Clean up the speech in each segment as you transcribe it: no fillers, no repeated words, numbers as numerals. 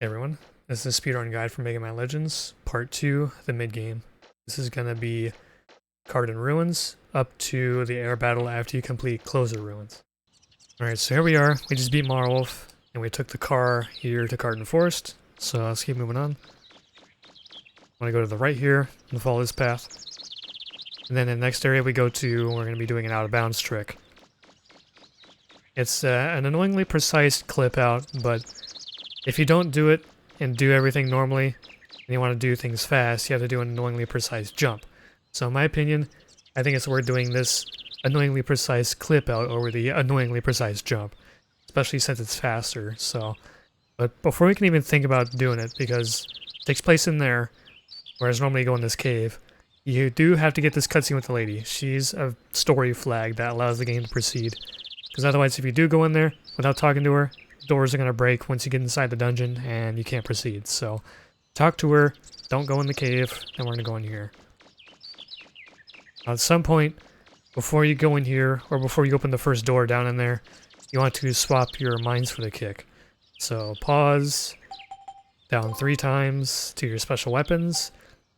Hey everyone, this is Speedrun Guide from Mega Man Legends, Part 2, the mid-game. This is gonna be Cardon Ruins, up to the air battle after you complete Clozer Ruins. Alright, so here we are, we just beat Wolf, and we took the car here to Cardon Forest, so let's keep moving on. I'm gonna go to the right here, and follow this path. And then in the next area we go to, we're gonna be doing an out-of-bounds trick. It's an annoyingly precise clip out, but if you don't do it and do everything normally, and you want to do things fast, you have to do an annoyingly precise jump. So in my opinion, I think it's worth doing this annoyingly precise clip out over the annoyingly precise jump, especially since it's faster. So, but before we can even think about doing it, because it takes place in there, whereas normally you go in this cave, you do have to get this cutscene with the lady. She's a story flag that allows the game to proceed. Because otherwise, if you do go in there without talking to her, doors are going to break once you get inside the dungeon and you can't proceed. So talk to her, don't go in the cave, and we're going to go in here. Now, at some point, before you go in here, or before you open the first door down in there, you want to swap your mines for the kick. So pause, down 3 times to your special weapons,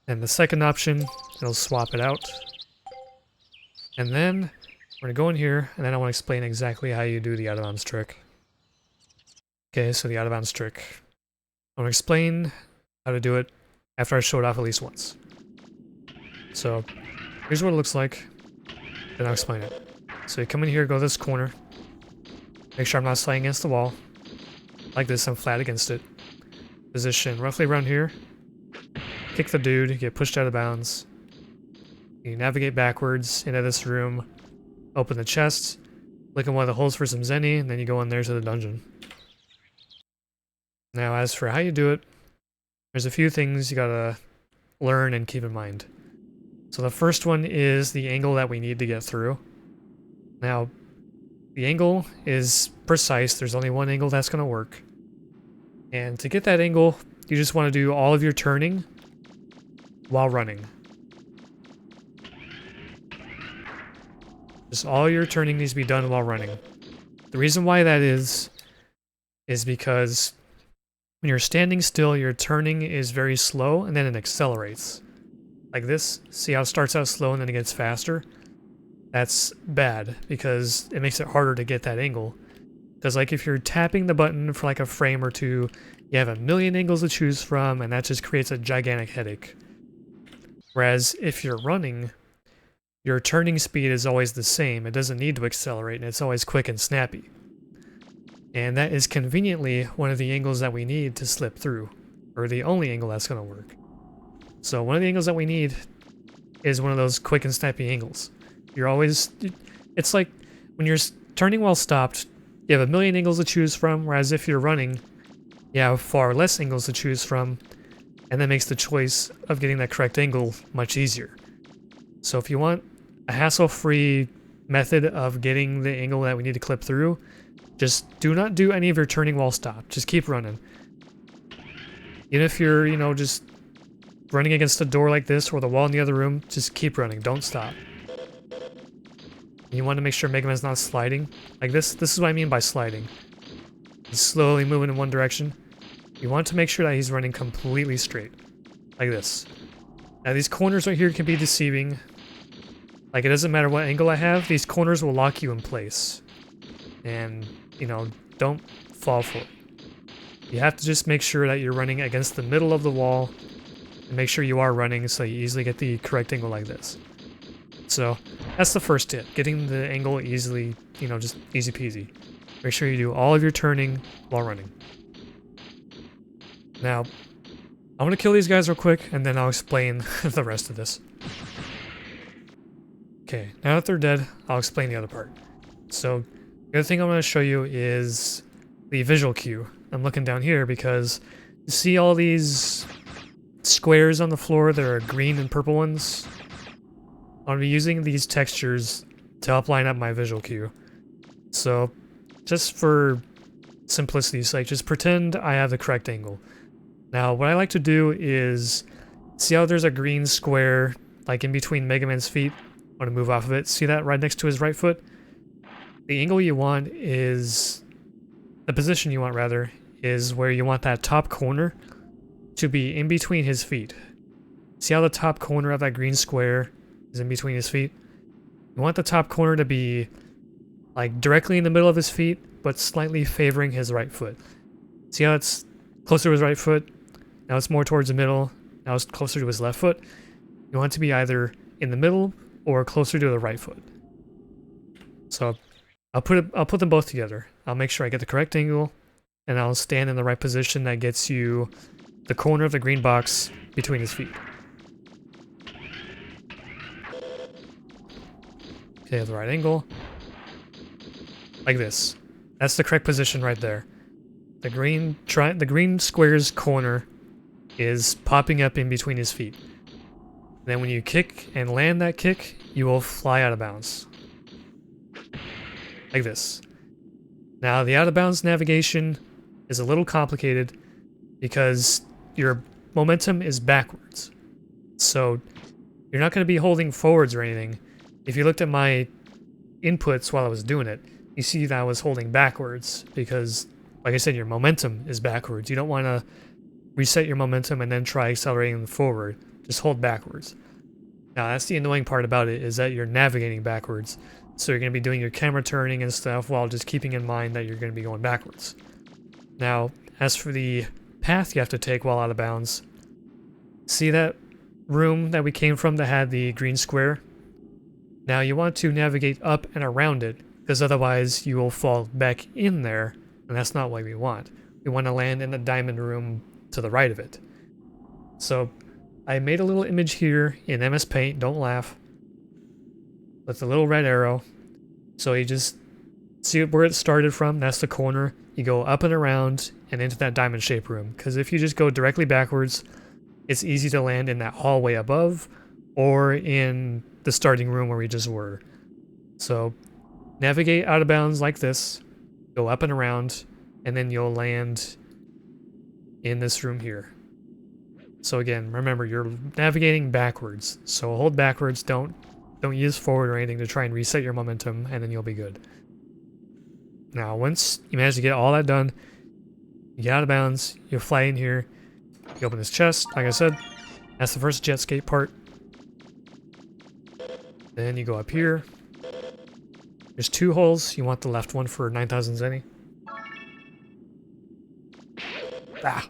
and the second option, it'll swap it out. And then we're going to go in here, and then I want to explain exactly how you do the out-of-bounds trick. Okay, so the out-of-bounds trick. I'm going to explain how to do it after I show it off at least once. So, here's what it looks like, then I'll explain it. So you come in here, go to this corner, make sure I'm not sliding against the wall. Like this, I'm flat against it. Position roughly around here. Kick the dude, get pushed out of bounds. You navigate backwards into this room, open the chest, look in one of the holes for some zenny, and then you go in there to the dungeon. Now, as for how you do it, there's a few things you gotta learn and keep in mind. So the first one is the angle that we need to get through. Now, the angle is precise. There's only one angle that's gonna work. And to get that angle, you just want to do all of your turning while running. Just all your turning needs to be done while running. The reason why that is because when you're standing still, your turning is very slow, and then it accelerates. Like this. See how it starts out slow and then it gets faster? That's bad, because it makes it harder to get that angle. Because like if you're tapping the button for like a frame or two, you have a million angles to choose from, and that just creates a gigantic headache. Whereas if you're running, your turning speed is always the same. It doesn't need to accelerate, and it's always quick and snappy. And that is conveniently one of the angles that we need to slip through, or the only angle that's going to work. So one of the angles that we need is one of those quick and snappy angles. You're always... It's like when you're turning while stopped, you have a million angles to choose from, whereas if you're running, you have far less angles to choose from, and that makes the choice of getting that correct angle much easier. So if you want a hassle-free method of getting the angle that we need to clip through, just do not do any of your turning while stopped. Just keep running. Even if you're, you know, just running against a door like this or the wall in the other room, just keep running. Don't stop. You want to make sure Mega Man's not sliding. Like this is what I mean by sliding. He's slowly moving in one direction. You want to make sure that he's running completely straight. Like this. Now these corners right here can be deceiving. Like it doesn't matter what angle I have, these corners will lock you in place. And, you know, don't fall for it. You have to just make sure that you're running against the middle of the wall, and make sure you are running so you easily get the correct angle like this. So, that's the first tip, getting the angle easily, you know, just easy peasy. Make sure you do all of your turning while running. Now, I'm gonna kill these guys real quick, and then I'll explain the rest of this. Okay, now that they're dead, I'll explain the other part. So, the other thing I'm going to show you is the visual cue. I'm looking down here because you see all these squares on the floor that are green and purple ones? I'm going to be using these textures to help line up my visual cue. So, just for simplicity's sake, just pretend I have the correct angle. Now, what I like to do is, see how there's a green square, like in between Mega Man's feet? I want to move off of it. See that right next to his right foot? The angle you want is... the position you want, rather, is where you want that top corner to be in between his feet. See how the top corner of that green square is in between his feet? You want the top corner to be like directly in the middle of his feet, but slightly favoring his right foot. See how it's closer to his right foot? Now it's more towards the middle. Now it's closer to his left foot. You want it to be either in the middle or closer to the right foot. So I'll put them both together. I'll make sure I get the correct angle, and I'll stand in the right position that gets you the corner of the green box between his feet. Okay, the right angle. Like this. That's the correct position right there. The green square's corner is popping up in between his feet. Then when you kick and land that kick, you will fly out of bounds. Like this. Now, the out of bounds navigation is a little complicated because your momentum is backwards. So you're not going to be holding forwards or anything. If you looked at my inputs while I was doing it, you see that I was holding backwards because, like I said, your momentum is backwards. You don't want to reset your momentum and then try accelerating forward. Just hold backwards. Now, that's the annoying part about it, is that you're navigating backwards. So you're going to be doing your camera turning and stuff while just keeping in mind that you're going to be going backwards. Now, as for the path you have to take while out of bounds, see that room that we came from that had the green square? Now you want to navigate up and around it, because otherwise you will fall back in there, and that's not what we want. We want to land in the diamond room to the right of it. So I made a little image here in MS Paint, don't laugh, with the little red arrow. So you just see where it started from, that's the corner. You go up and around and into that diamond shaped room, because if you just go directly backwards, it's easy to land in that hallway above or in the starting room where we just were. So navigate out of bounds like this, go up and around, and then you'll land in this room here. So again, remember, you're navigating backwards, so hold backwards, don't use forward or anything to try and reset your momentum, and then you'll be good. Now, once you manage to get all that done, you get out of bounds, you fly in here, you open this chest, like I said, that's the first jet escape part. Then you go up here. There's two holes, you want the left one for 9,000 zenny. Ah!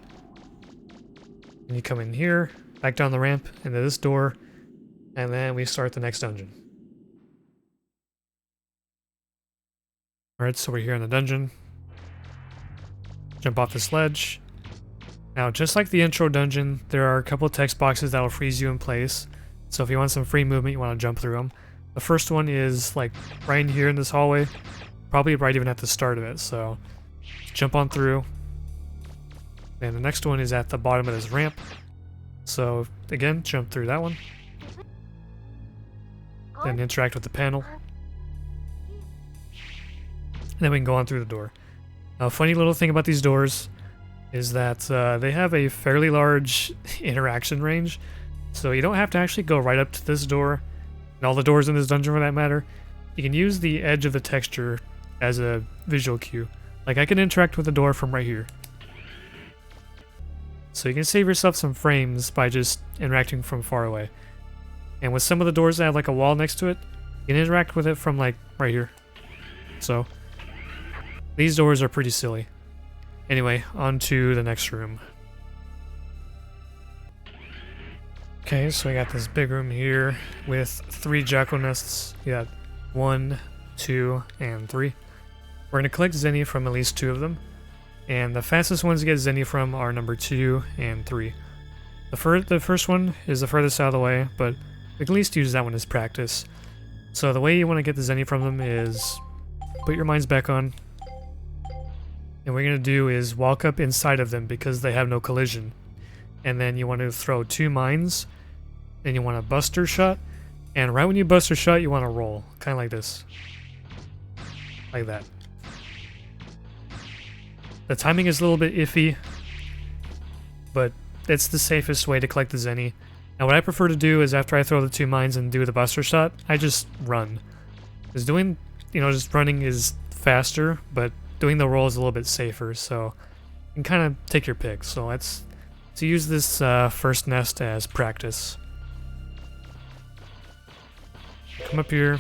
And you come in here, back down the ramp, into this door, and then we start the next dungeon. Alright, so we're here in the dungeon. Jump off this ledge. Now, just like the intro dungeon, there are a couple text boxes that'll freeze you in place. So if you want some free movement, you want to jump through them. The first one is like right in here in this hallway, probably right even at the start of it, so jump on through. And the next one is at the bottom of this ramp. So again, jump through that one. Then interact with the panel. And then we can go on through the door. Now, a funny little thing about these doors is that they have a fairly large interaction range. So you don't have to actually go right up to this door, and all the doors in this dungeon for that matter. You can use the edge of the texture as a visual cue. Like, I can interact with the door from right here. So you can save yourself some frames by just interacting from far away. And with some of the doors that have like a wall next to it, you can interact with it from like right here. So these doors are pretty silly. Anyway, on to the next room. Okay, so we got this big room here with 3 jackal nests. You got 1, 2, and 3. We're going to collect zenny from at least 2 of them. And the fastest ones to get zenny from are number 2 and 3. The first one is the furthest out of the way, but we can at least use that one as practice. So the way you want to get the zenny from them is put your mines back on. And what you're going to do is walk up inside of them because they have no collision. And then you want to throw 2 mines. Then you want a buster shot. And right when you buster shot, you want to roll. Kind of like this. Like that. The timing is a little bit iffy, but it's the safest way to collect the zenny. Now what I prefer to do is after I throw the 2 mines and do the buster shot, I just run. Because just running is faster, but doing the roll is a little bit safer, so can kind of take your pick. So let's use this first nest as practice. Come up here.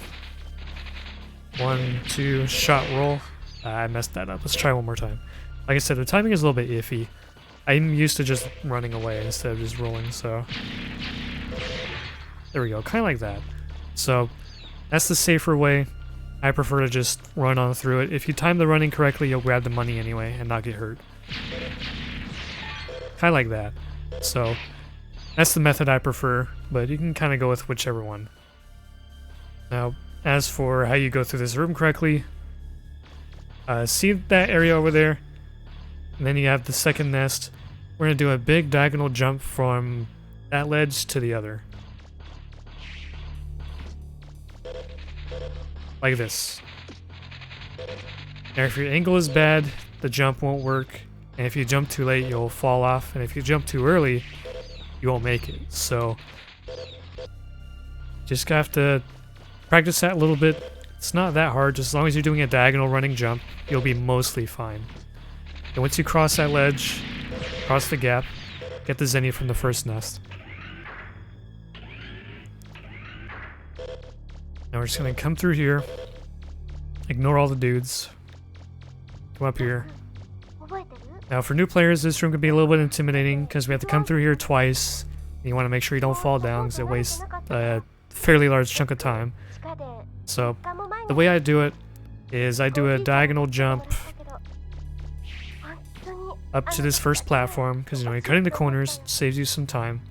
1, 2, shot roll. I messed that up. Let's try one more time. Like I said, the timing is a little bit iffy. I'm used to just running away instead of just rolling, so... There we go, kind of like that. So, that's the safer way. I prefer to just run on through it. If you time the running correctly, you'll grab the money anyway and not get hurt. Kind of like that. So, that's the method I prefer, but you can kind of go with whichever one. Now, as for how you go through this room correctly, see that area over there? And then you have the second nest. We're going to do a big diagonal jump from that ledge to the other. Like this. Now if your angle is bad, the jump won't work. And if you jump too late, you'll fall off. And if you jump too early, you won't make it. So, just have to practice that a little bit. It's not that hard. Just as long as you're doing a diagonal running jump, you'll be mostly fine. And once you cross that ledge, cross the gap, get the zenny from the first nest. Now we're just going to come through here, ignore all the dudes, come up here. Now for new players, this room can be a little bit intimidating because we have to come through here twice. And you want to make sure you don't fall down because it wastes a fairly large chunk of time. So the way I do it is I do a diagonal jump up to this first platform because, you know, you're cutting the corners, saves you some time.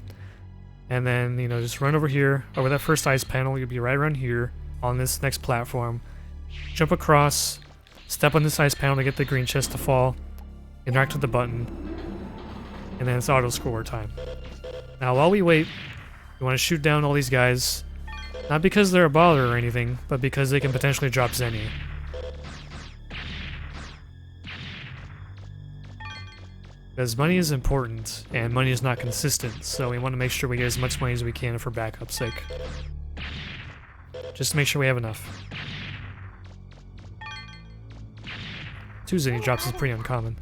And then, you know, just run over here, over that first ice panel. You'll be right around here on this next platform. Jump across, step on this ice panel to get the green chest to fall, interact with the button, and then it's auto score time. Now, while we wait, you want to shoot down all these guys, not because they're a bother or anything, but because they can potentially drop zenny. Because money is important, and money is not consistent, so we want to make sure we get as much money as we can for backup's sake. Just to make sure we have enough. 2 zenny drops is pretty uncommon.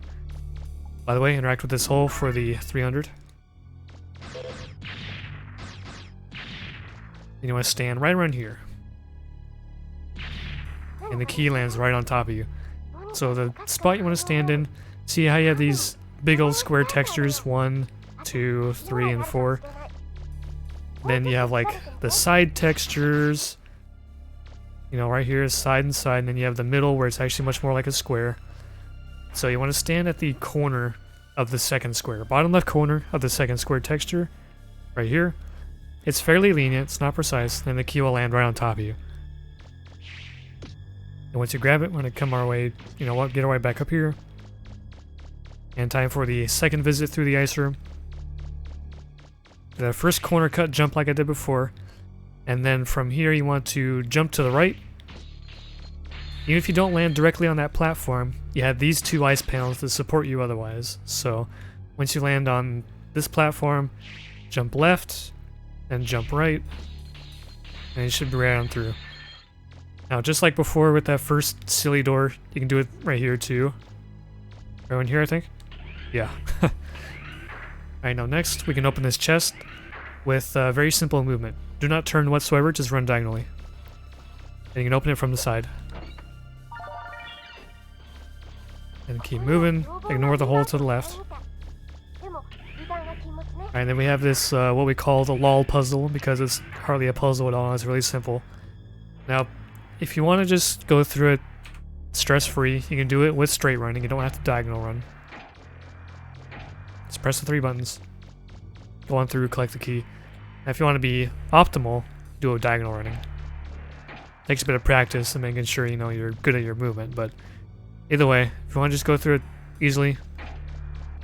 By the way, interact with this hole for the 300. And you want to stand right around here. And the key lands right on top of you. So the spot you want to stand in, see how you have these big old square textures, 1, 2, 3, and 4. Then you have like the side textures, you know, right here is side and side, and then you have the middle where it's actually much more like a square. So you want to stand at the corner of the second square, bottom left corner of the second square texture, right here. It's fairly lenient, it's not precise, then the key will land right on top of you. And once you grab it, we're going to come our way, you know what, get our way back up here. And time for the second visit through the ice room. The first corner cut jump like I did before. And then from here you want to jump to the right. Even if you don't land directly on that platform, you have these 2 ice panels that support you otherwise. So once you land on this platform, jump left, then jump right, and you should be right on through. Now just like before with that first silly door, you can do it right here too. Right in here, I think? Yeah. Alright, now next we can open this chest with a very simple movement. Do not turn whatsoever, just run diagonally. And you can open it from the side. And keep moving, ignore the hole to the left. Alright, and then we have this, what we call the lol puzzle, because it's hardly a puzzle at all, it's really simple. Now, if you want to just go through it stress-free, you can do it with straight running, you don't have to diagonal run. Just press the 3 buttons, go on through, collect the key. Now if you want to be optimal, do a diagonal running. Takes a bit of practice and making sure you know you're good at your movement, but either way, if you want to just go through it easily,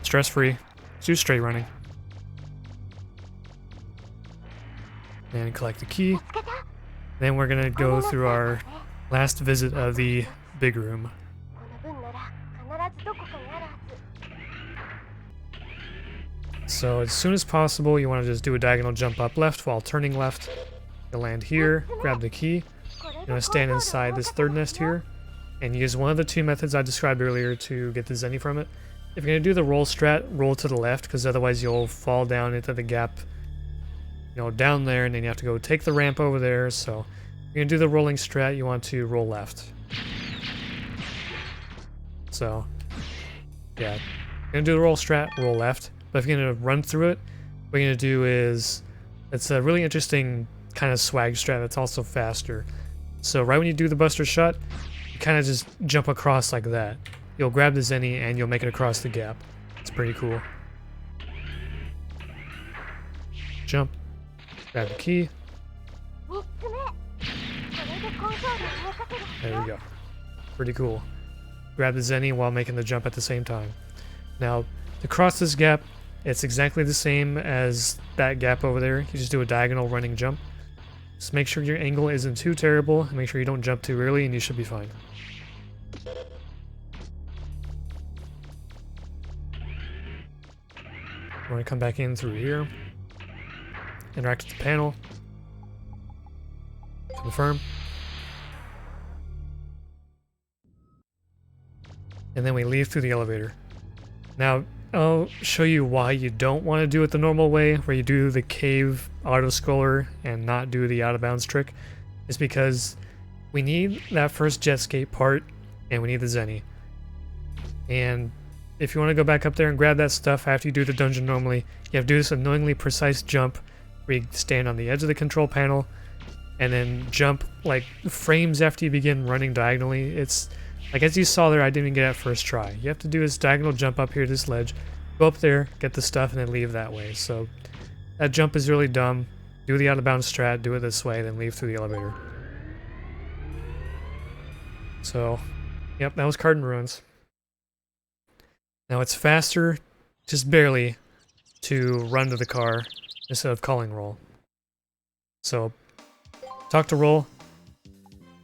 stress-free, just do straight running. And collect the key. Then we're gonna go through our last visit of the big room. So as soon as possible, you want to just do a diagonal jump up left while turning left. You'll land here, grab the key. You want to stand inside this third nest here, and use one of the 2 methods I described earlier to get the zenny from it. if you're gonna do the roll strat, roll to the left, because otherwise you'll fall down into the gap, you know, down there, and then you have to go take the ramp over there. So if you're gonna do the rolling strat, you want to roll left. So yeah, you're gonna do the roll strat, roll left. But if you're gonna run through it, what you're gonna do is, it's a really interesting kind of swag strat that's also faster. So right when you do the Buster Shot, you kind of just jump across like that. You'll grab the Zenny and you'll make it across the gap. It's pretty cool. Jump, grab the key. There we go. Pretty cool. Grab the Zenny while making the jump at the same time. Now, to cross this gap, it's exactly the same as that gap over there. You just do a diagonal running jump. Just make sure your angle isn't too terrible, and make sure you don't jump too early, and you should be fine. We're going to come back in through here. Interact with the panel. Confirm. And then we leave through the elevator. Now, I'll show you why you don't want to do it the normal way, where you do the cave auto-scroller and not do the out-of-bounds trick. It's because we need that first Jetscape part, and we need the Zenny. And if you want to go back up there and grab that stuff after you do the dungeon normally, you have to do this annoyingly precise jump where you stand on the edge of the control panel and then jump like frames after you begin running diagonally. It's like, as you saw there, I didn't even get it first try. You have to do this diagonal jump up here to this ledge, go up there, get the stuff, and then leave that way. So that jump is really dumb. Do the out-of-bounds strat, do it this way, then leave through the elevator. So, yep, that was Cardon Ruins. Now it's faster, just barely, to run to the car instead of calling roll. So, talk to roll,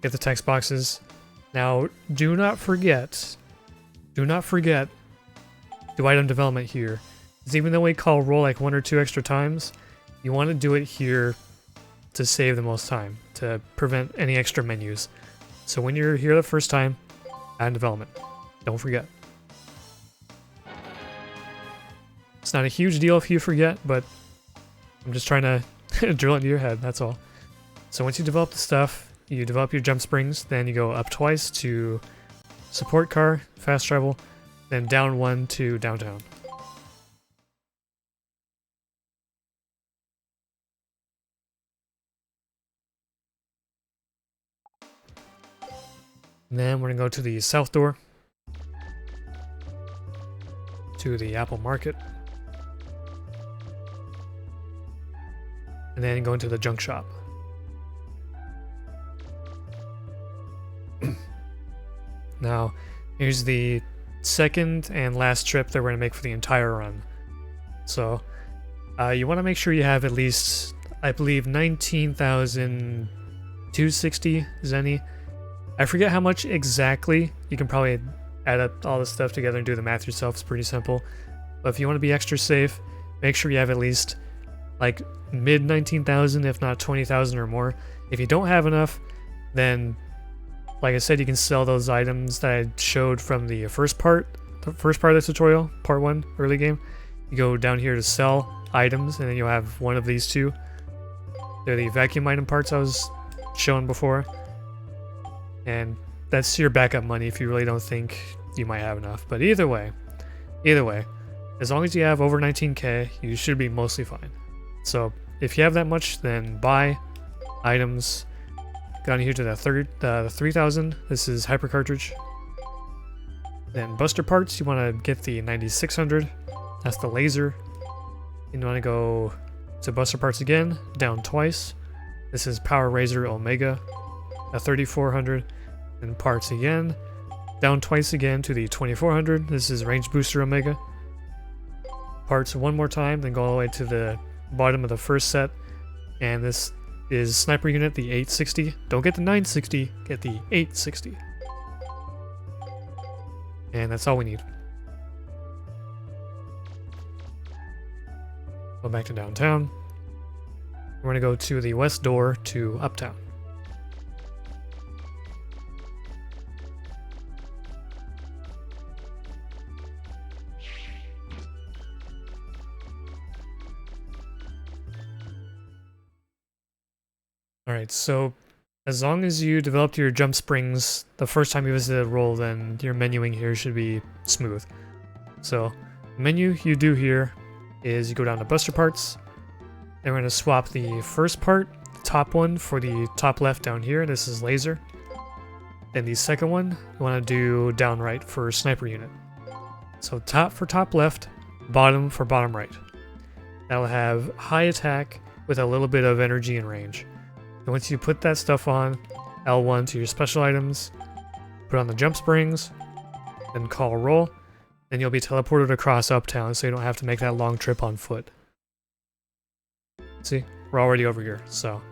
get the text boxes. Now, do not forget, do item development here. Because even though we call roll like 1 or 2 extra times, you want to do it here to save the most time, to prevent any extra menus. So when you're here the first time, item development. Don't forget. It's not a huge deal if you forget, but I'm just trying to drill it into your head, that's all. So once you develop the stuff, you develop your jump springs, then you go up twice to support car, fast travel, then down 1 to downtown. And then we're gonna go to the south door, to the Apple Market, and then go into the junk shop. Now, here's the second and last trip that we're going to make for the entire run. So, you want to make sure you have at least, I believe, 19,260 Zenny. I forget how much exactly. You can probably add up all this stuff together and do the math yourself. It's pretty simple. But if you want to be extra safe, make sure you have at least like mid 19,000, if not 20,000 or more. If you don't have enough, then like I said, you can sell those items that I showed from the first part of the tutorial, part 1, early game. You go down here to sell items, and then you'll have one of these two. They're the vacuum item parts I was showing before. And that's your backup money if you really don't think you might have enough. But either way, as long as you have over 19k, you should be mostly fine. So if you have that much, then buy items. Down here to the 3000. This is hyper cartridge. Then buster parts, you want to get the 9600. That's the laser. And you want to go to buster parts again, down twice. This is Power Razor Omega, a 3400. And parts again, down twice again to the 2400. This is Range Booster Omega. Parts one more time, then go all the way to the bottom of the first set. And this is Sniper Unit, the 860. Don't get the 960, get the 860. And that's all we need. Go back to downtown. We're gonna go to the west door to uptown. Alright, so as long as you developed your jump springs the first time you visited a roll, then your menuing here should be smooth. So, the menu you do here is you go down to Buster Parts, and we're going to swap the first part, the top one, for the top left down here. This is Laser. Then the second one, you want to do down right for Sniper Unit. So top for top left, bottom for bottom right. That'll have high attack with a little bit of energy and range. And once you put that stuff on, L1 to your special items, put on the jump springs, then call roll, then you'll be teleported across Uptown so you don't have to make that long trip on foot. See, we're already over here, so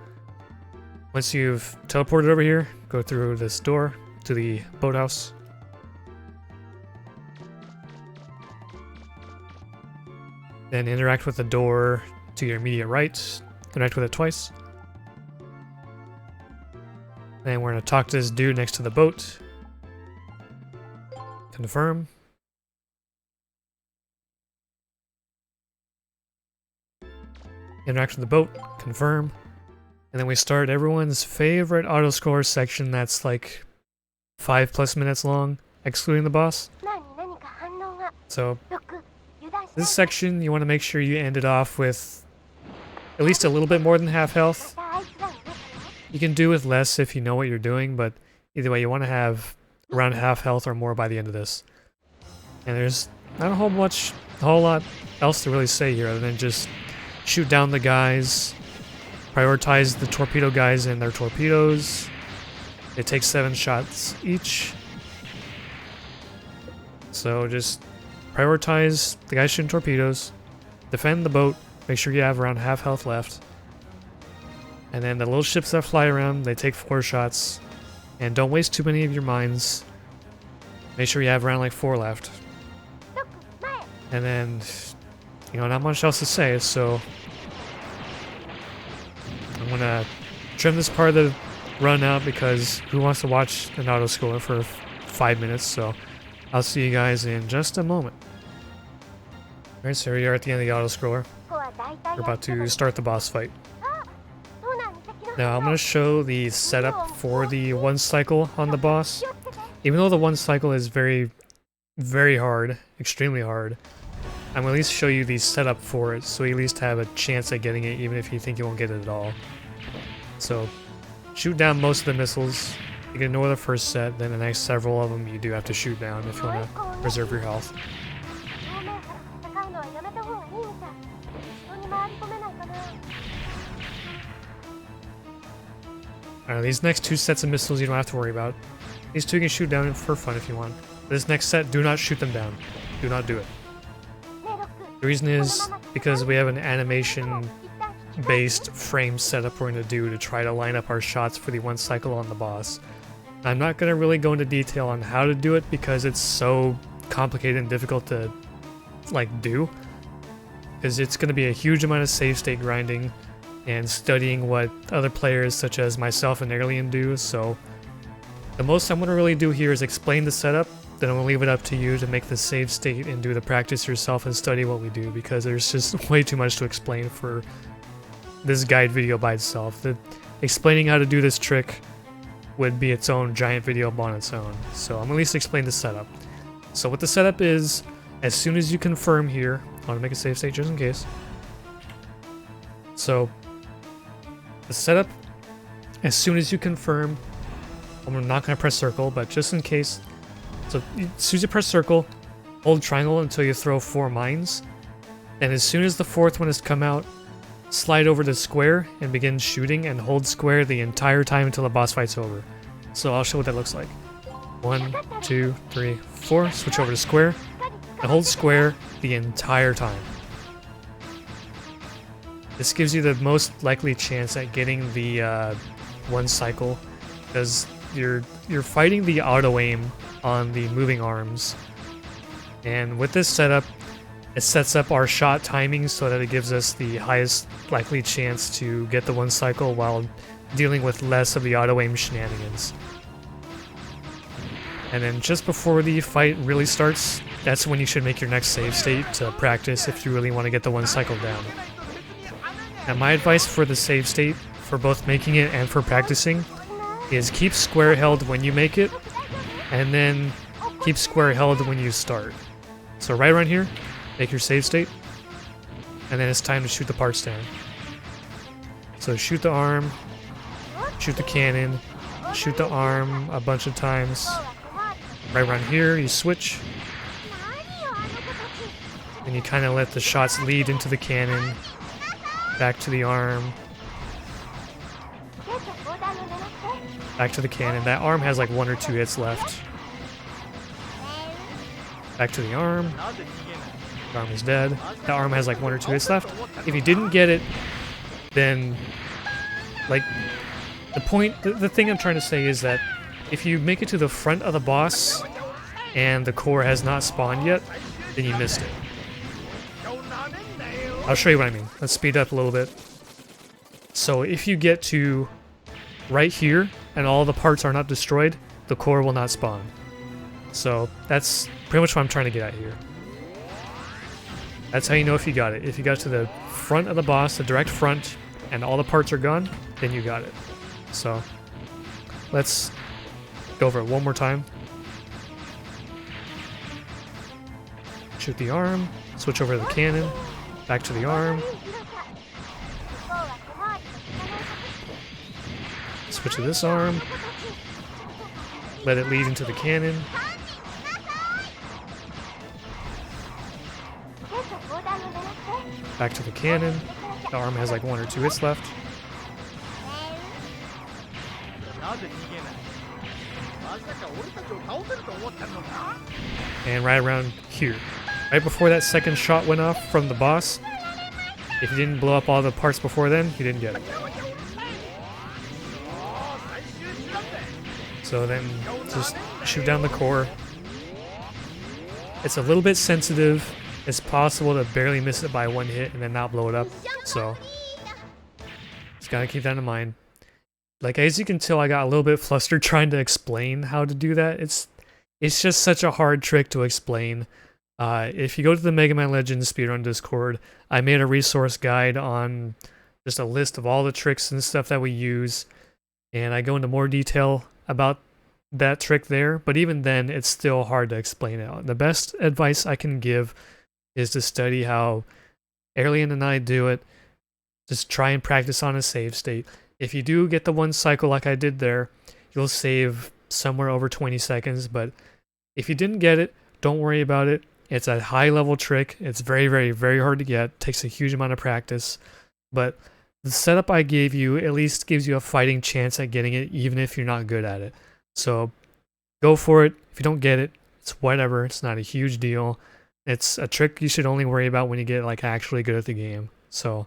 once you've teleported over here, go through this door to the boathouse. Then interact with the door to your immediate right, interact with it twice. Then we're going to talk to this dude next to the boat. Confirm. Interact with the boat. Confirm. And then we start everyone's favorite autoscroller section that's like 5+ minutes long, excluding the boss. So, this section, you want to make sure you end it off with at least a little bit more than half health. You can do with less if you know what you're doing, but either way, you want to have around half health or more by the end of this. And there's not a whole lot else to really say here other than just shoot down the guys, prioritize the torpedo guys and their torpedoes. They take 7 shots each. So just prioritize the guys shooting torpedoes, defend the boat, make sure you have around half health left. And then the little ships that fly around, they take 4 shots. And don't waste too many of your mines. Make sure you have around like 4 left. And then, you know, not much else to say, so I'm gonna trim this part of the run out because who wants to watch an autoscroller for 5 minutes, so I'll see you guys in just a moment. Alright, so here we are at the end of the autoscroller. We're about to start the boss fight. Now I'm going to show the setup for the 1 cycle on the boss. Even though the 1 cycle is very, very hard, extremely hard, I'm going to at least show you the setup for it so you at least have a chance at getting it even if you think you won't get it at all. So, shoot down most of the missiles. You can ignore the first set, then the next several of them you do have to shoot down if you want to preserve your health. These next 2 sets of missiles you don't have to worry about. These 2 you can shoot down for fun if you want. But this next set, do not shoot them down. Do not do it. The reason is because we have an animation-based frame setup we're going to do to try to line up our shots for the 1 cycle on the boss. I'm not going to really go into detail on how to do it because it's so complicated and difficult to, like, do. Because it's going to be a huge amount of save state grinding and studying what other players such as myself and Alien do, so the most I'm going to really do here is explain the setup, then I'm going to leave it up to you to make the save state and do the practice yourself and study what we do, because there's just way too much to explain for this guide video by itself. Explaining how to do this trick would be its own giant video on its own, so I'm going to at least explain the setup. So what the setup is, as soon as you confirm here, I want to make a save state just in case. So the setup, as soon as you confirm, I'm not going to press circle, but just in case. So as soon as you press circle, hold triangle until you throw 4 mines. And as soon as the 4th one has come out, slide over to square and begin shooting and hold square the entire time until the boss fight's over. So I'll show what that looks like. 1, 2, 3, 4, switch over to square, and hold square the entire time. This gives you the most likely chance at getting the 1 cycle, because you're fighting the auto aim on the moving arms, and with this setup, it sets up our shot timing so that it gives us the highest likely chance to get the 1 cycle while dealing with less of the auto aim shenanigans. And then just before the fight really starts, that's when you should make your next save state to practice if you really want to get the 1 cycle down. Now my advice for the save state for both making it and for practicing is keep square held when you make it, and then keep square held when you start. So right around here, make your save state, and then it's time to shoot the parts down. So shoot the arm, shoot the cannon, shoot the arm a bunch of times. Right around here, you switch, and you kind of let the shots lead into the cannon, back to the arm, back to the cannon. That arm has like 1 or 2 hits left. Back to the arm. The arm is dead. The arm has like 1 or 2 hits left. If you didn't get it, then like the thing I'm trying to say is that if you make it to the front of the boss and the core has not spawned yet, then you missed it. I'll show you what I mean. Let's speed up a little bit. So if you get to right here and all the parts are not destroyed, the core will not spawn. So that's pretty much what I'm trying to get at here. That's how you know if you got it. If you got to the front of the boss, the direct front, and all the parts are gone, then you got it. So let's go over it one more time. Shoot the arm, switch over to the cannon, back to the arm, switch to this arm, let it lead into the cannon, back to the cannon. The arm has like 1 or 2 hits left. And right around here. Right before that second shot went off from the boss, if you didn't blow up all the parts before then, you didn't get it. So then just shoot down the core. It's a little bit sensitive. It's possible to barely miss it by 1 hit and then not blow it up. So just gotta keep that in mind. Like, as you can tell, I got a little bit flustered trying to explain how to do that. It's just such a hard trick to explain. If you go to the Mega Man Legends Speedrun Discord, I made a resource guide on just a list of all the tricks and stuff that we use, and I go into more detail about that trick there, but even then, it's still hard to explain it. The best advice I can give is to study how Alien and I do it. Just try and practice on a save state. If you do get the 1 cycle like I did there, you'll save somewhere over 20 seconds, but if you didn't get it, don't worry about it. It's a high level trick. It's very, very, very hard to get. It takes a huge amount of practice, but the setup I gave you at least gives you a fighting chance at getting it, even if you're not good at it. So go for it. If you don't get it, it's whatever. It's not a huge deal. It's a trick you should only worry about when you get like actually good at the game. So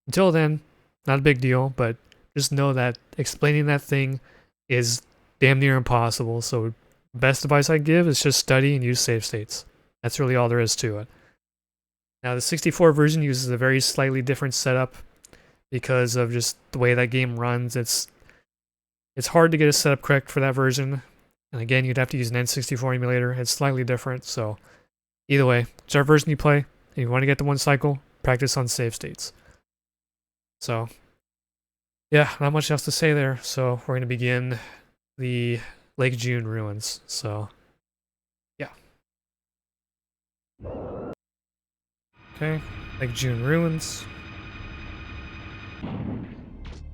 until then, not a big deal, but just know that explaining that thing is damn near impossible. So best advice I give is just study and use save states. That's really all there is to it. Now the 64 version uses a very slightly different setup because of just the way that game runs. It's hard to get a setup correct for that version. And again, you'd have to use an N64 emulator. It's slightly different, so either way, whichever version you play, if you want to get the 1 cycle, practice on save states. So, yeah, not much else to say there. So we're going to begin the Lake Jyun ruins. So, yeah. Okay, Lake Jyun ruins.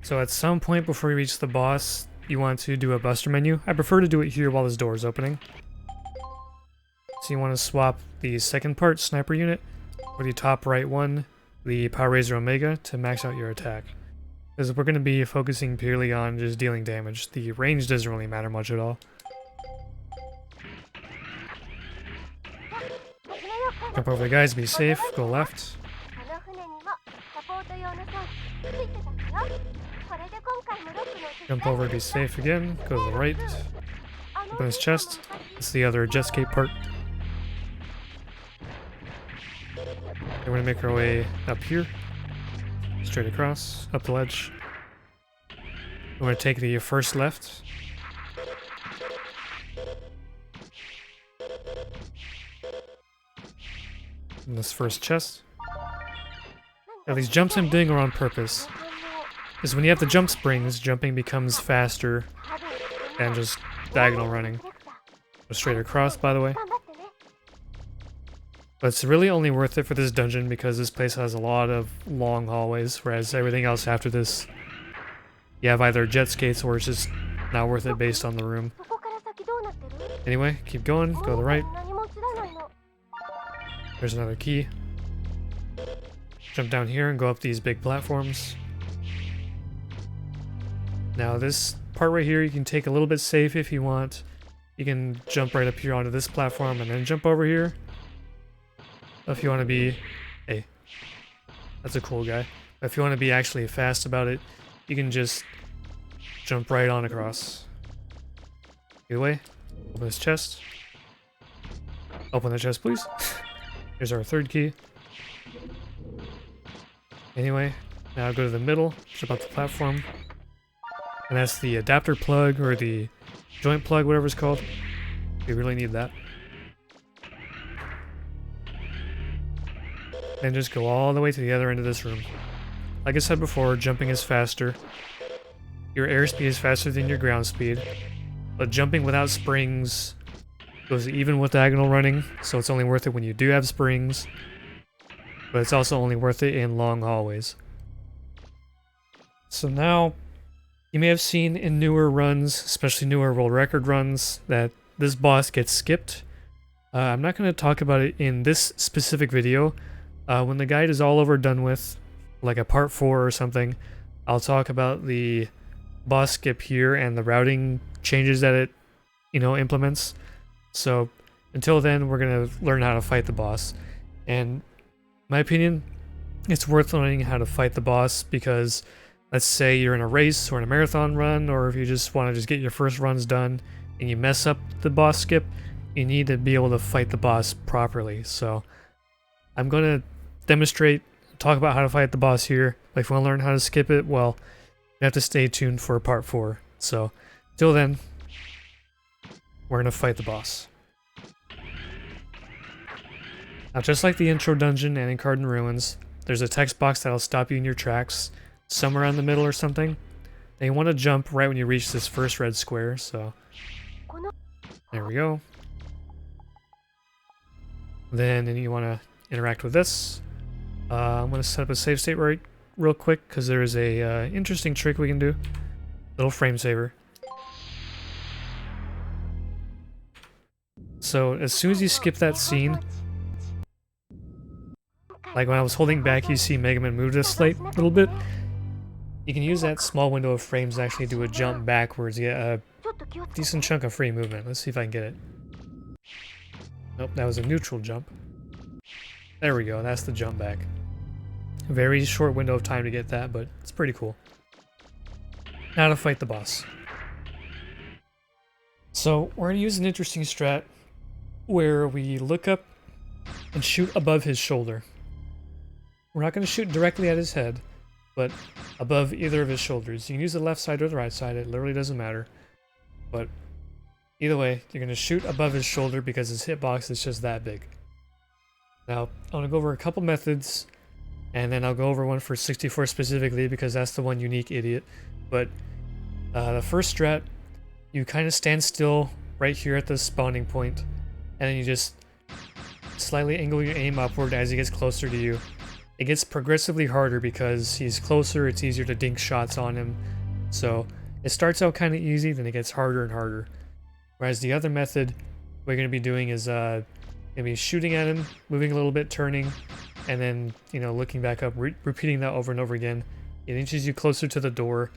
So at some point before you reach the boss, you want to do a buster menu. I prefer to do it here while this door is opening. So you want to swap the second part, sniper unit, or the top right one, the Power Razor Omega, to max out your attack. Because we're going to be focusing purely on just dealing damage. The range doesn't really matter much at all. Jump over the guys, be safe, go left. Jump over, be safe again, go to the right. Open his chest. It's the other jet skate part. We're going to make our way up here. Straight across, up the ledge. We're going to take the first left. In this first chest. Now these jumps I'm doing are on purpose. is when you have the jump springs, jumping becomes faster than just diagonal running. Go straight across, by the way. But it's really only worth it for this dungeon because this place has a lot of long hallways, whereas everything else after this, you have either jet skates or it's just not worth it based on the room. Anyway, keep going, go to the right. There's another key. Jump down here and go up these big platforms. Now this part right here you can take a little bit safe if you want. You can jump right up here onto this platform and then jump over here. If you want to be... Hey, that's a cool guy. If you want to be actually fast about it, you can just jump right on across. Either way, open this chest. Open the chest, please. Here's our third key. Anyway, now go to the middle, jump up the platform. And that's the adapter plug, or the joint plug, whatever it's called. We really need that. And just go all the way to the other end of this room. Like I said before, jumping is faster. Your airspeed is faster than your ground speed. But jumping without springs goes even with diagonal running, so it's only worth it when you do have springs. But it's also only worth it in long hallways. So now, you may have seen in newer runs, especially newer world record runs, that this boss gets skipped. I'm not going to talk about it in this specific video. When the guide is all over done with, like a part 4 or something, I'll talk about the boss skip here and the routing changes that it, implements. So until then, we're going to learn how to fight the boss. And in my opinion, it's worth learning how to fight the boss because let's say you're in a race or in a marathon run, or if you just want to just get your first runs done and you mess up the boss skip, you need to be able to fight the boss properly. So I'm going to demonstrate, talk about how to fight the boss here. But if you want to learn how to skip it, well, you have to stay tuned for part 4. So till then, we're going to fight the boss. Now, just like the intro dungeon and in Cardon Ruins, there's a text box that'll stop you in your tracks, somewhere in the middle or something. And you want to jump right when you reach this first red square, so there we go. Then you want to interact with this. I'm going to set up a save state real quick because there is a interesting trick we can do. Little frame saver. So as soon as you skip that scene, like when I was holding back, you see Mega Man move this a little bit. You can use that small window of frames to actually do a jump backwards, get a decent chunk of free movement. Let's see if I can get it. Nope, that was a neutral jump. There we go, that's the jump back. Very short window of time to get that, but it's pretty cool. Now to fight the boss. So we're going to use an interesting strat where we look up and shoot above his shoulder. We're not going to shoot directly at his head, but above either of his shoulders. You can use the left side or the right side, it literally doesn't matter. But either way, you're going to shoot above his shoulder because his hitbox is just that big. Now, I want to go over a couple methods, and then I'll go over one for 64 specifically because that's the one unique idiot. But the first strat, you kind of stand still right here at the spawning point, and then you just slightly angle your aim upward as he gets closer to you. It gets progressively harder because he's closer, it's easier to dink shots on him. So it starts out kind of easy, then it gets harder and harder. Whereas the other method we're going to be doing is maybe shooting at him, moving a little bit, turning, and then, looking back up, repeating that over and over again. It inches you closer to the door,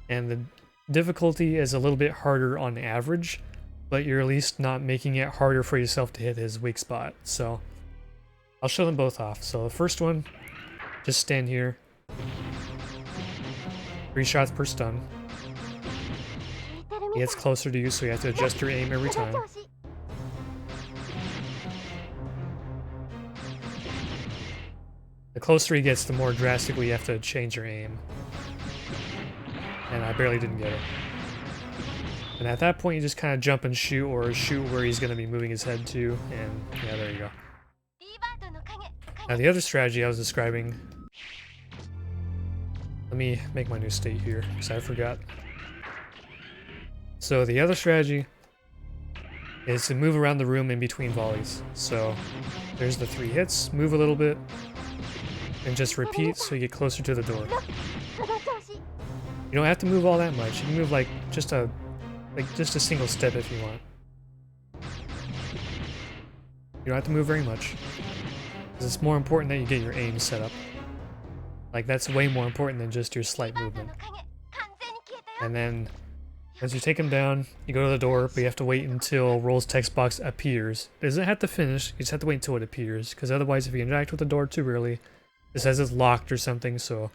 and the difficulty is a little bit harder on average, but you're at least not making it harder for yourself to hit his weak spot. So I'll show them both off. So the first one, just stand here. 3 shots per stun. He gets closer to you, so you have to adjust your aim every time. The closer he gets, the more drastically you have to change your aim. And I barely didn't get it. And at that point, you just kind of jump and shoot, or shoot where he's going to be moving his head to, and yeah, there you go. Now the other strategy I was describing Let me make my new state here, because I forgot. So the other strategy is to move around the room in between volleys. So there's the 3 hits, move a little bit, and just repeat so you get closer to the door. You don't have to move all that much. You can move like just a single step if you want. You don't have to move very much, because it's more important that you get your aim set up. Like, that's way more important than just your slight movement. And then, once you take him down, you go to the door, but you have to wait until Roll's text box appears. It doesn't have to finish, you just have to wait until it appears, because otherwise if you interact with the door too early, it says it's locked or something, so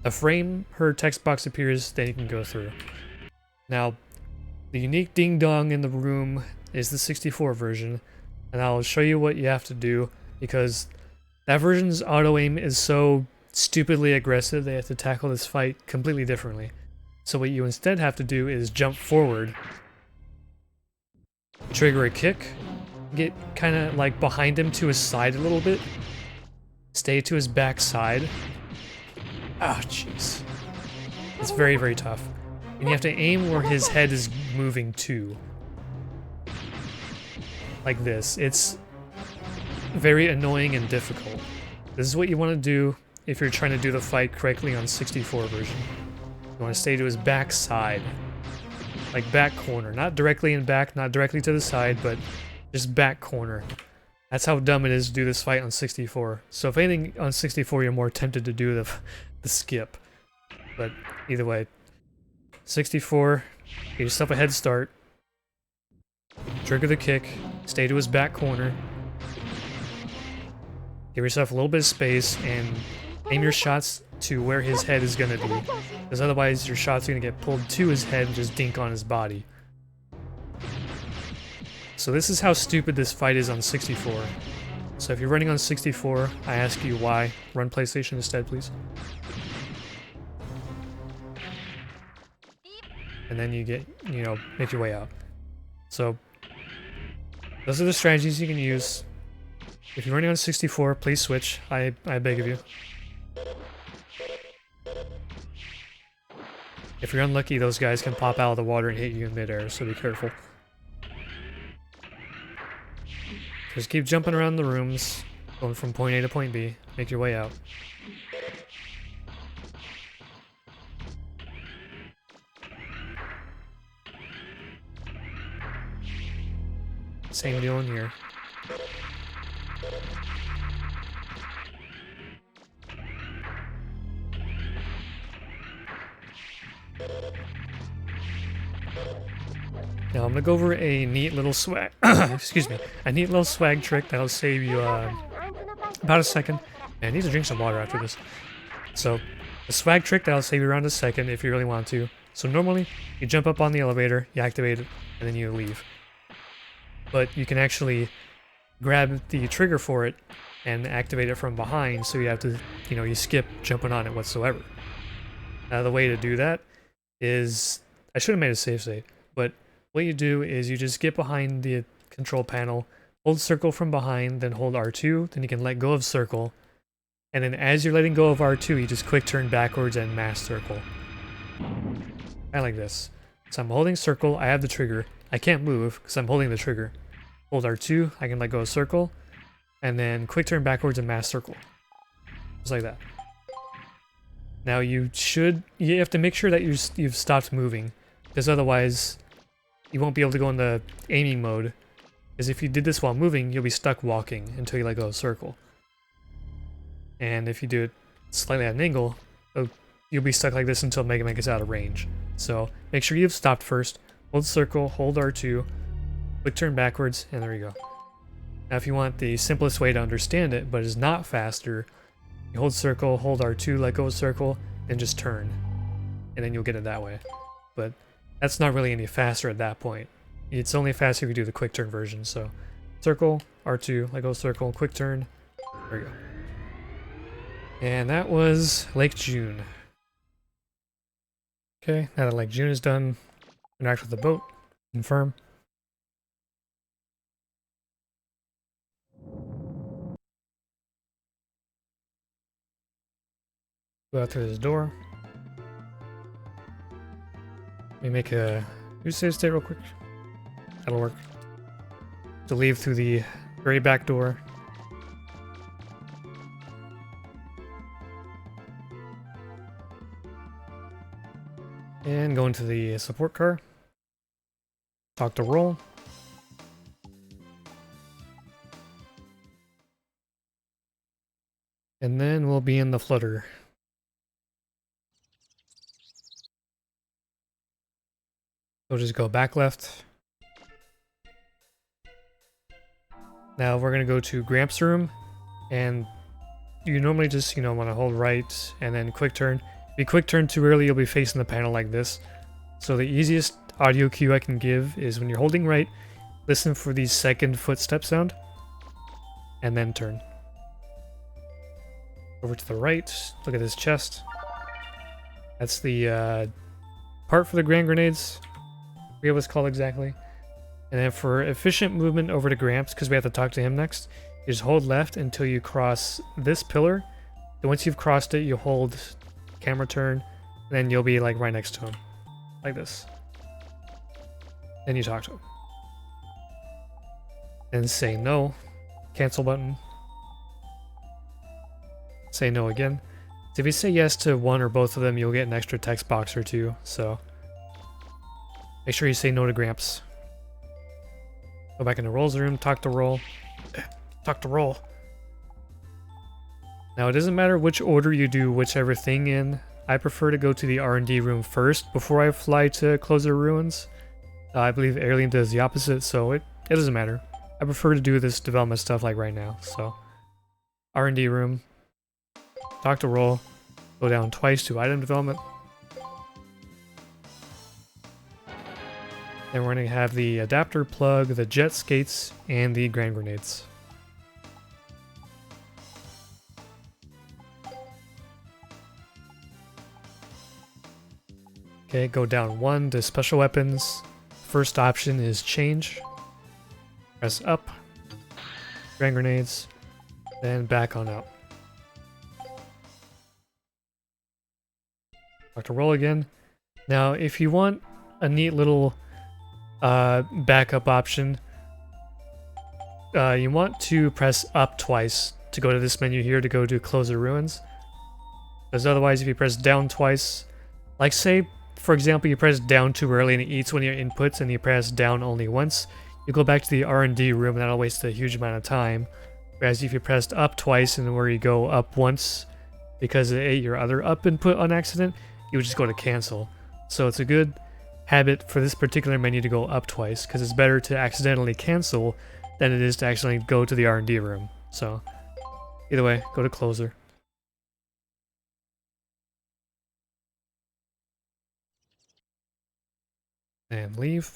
a frame her text box appears, then you can go through. Now, the unique ding-dong in the room is the 64 version, and I'll show you what you have to do, because that version's auto-aim is so stupidly aggressive, they have to tackle this fight completely differently. So what you instead have to do is jump forward, trigger a kick, get kind of like behind him to his side a little bit, stay to his back side. Ah, jeez. It's very, very tough. And you have to aim where his head is moving to. Like this. It's very annoying and difficult. This is what you want to do if you're trying to do the fight correctly on 64 version. You want to stay to his back side. Like back corner. Not directly in back, not directly to the side, but just back corner. That's how dumb it is to do this fight on 64. So if anything, on 64 you're more tempted to do the skip. But either way, 64, get yourself a head start. Trigger the kick, stay to his back corner. Give yourself a little bit of space and aim your shots to where his head is going to be. Because otherwise your shots are going to get pulled to his head and just dink on his body. So this is how stupid this fight is on 64. So if you're running on 64, I ask you why. Run PlayStation instead, please. And then you get, you know, make your way out. So those are the strategies you can use. If you're running on 64, please switch. I beg of you. If you're unlucky, those guys can pop out of the water and hit you in midair, so be careful. Just keep jumping around the rooms, going from point A to point B. Make your way out. Same deal in here. Now I'm gonna go over a neat little swag, excuse me, a neat little swag trick that'll save you about a second. Man, I need to drink some water after this. So, a swag trick that'll save you around a second if you really want to. So normally, you jump up on the elevator, you activate it, and then you leave. But you can actually grab the trigger for it and activate it from behind, so you have to, you know, you skip jumping on it whatsoever. Now the way to do that is, I should have made a save state, but what you do is you just get behind the control panel, hold circle from behind, then hold R2, then you can let go of circle, and then as you're letting go of R2, you just quick turn backwards and mash circle. I like this. So I'm holding circle, I have the trigger, I can't move because I'm holding the trigger. Hold R2, I can let go of circle, and then quick turn backwards and mash circle. Just like that. Now you have to make sure that you've stopped moving, because otherwise you won't be able to go into aiming mode, because if you did this while moving, you'll be stuck walking until you let go of circle. And if you do it slightly at an angle, you'll be stuck like this until Mega Man gets out of range. So make sure you've stopped first, hold circle, hold R2, quick turn backwards, and there you go. Now if you want the simplest way to understand it, but is not faster, you hold circle, hold R2, let go of circle, then just turn. And then you'll get it that way. But that's not really any faster at that point. It's only faster if you do the quick turn version, so circle, R2, let go of circle, quick turn, there you go. And that was Lake Jyun. Okay, now that Lake Jyun is done, interact with the boat, confirm. Go out through this door. Let me make a new save state real quick. That'll work. To leave through the very back door. And go into the support car. Talk to Roll. And then we'll be in the flutter. We'll just go back left. Now we're gonna go to Gramps' room, and you normally just, want to hold right and then quick turn. If you quick turn too early, you'll be facing the panel like this. So the easiest audio cue I can give is when you're holding right, listen for the second footstep sound, and then turn. Over to the right, look at this chest. That's the part for the grand grenades. I forget what it's called exactly. And then for efficient movement over to Gramps, because we have to talk to him next, you just hold left until you cross this pillar. Then once you've crossed it, you hold camera turn, and then you'll be like right next to him. Like this. Then you talk to him. And say no. Cancel button. Say no again. So if you say yes to one or both of them, you'll get an extra text box or two, so make sure you say no to Gramps. Go back into Roll's room, talk to Roll. Talk to Roll. Now it doesn't matter which order you do whichever thing in. I prefer to go to the R&D room first before I fly to Clozer Ruins. I believe Airlian does the opposite, so it doesn't matter. I prefer to do this development stuff like right now, so R&D room. Talk to Roll. Go down twice to item development. Then we're going to have the adapter plug, the jet skates, and the grand grenades. Okay, go down 1 to special weapons. First option is change. Press up. Grand grenades. Then back on out. To Roll again. Now, if you want a neat little backup option, you want to press up twice to go to this menu here to go to Clozer Ruins. Because otherwise, if you press down twice, like say, for example, you press down too early and it eats one of your inputs, and you press down only once, you go back to the R&D room and that'll waste a huge amount of time. Whereas if you pressed up twice and where you go up once because it ate your other up input on accident, you would just go to cancel. So it's a good habit for this particular menu to go up twice, because it's better to accidentally cancel than it is to accidentally go to the R&D room. So either way, go to Clozer. And leave.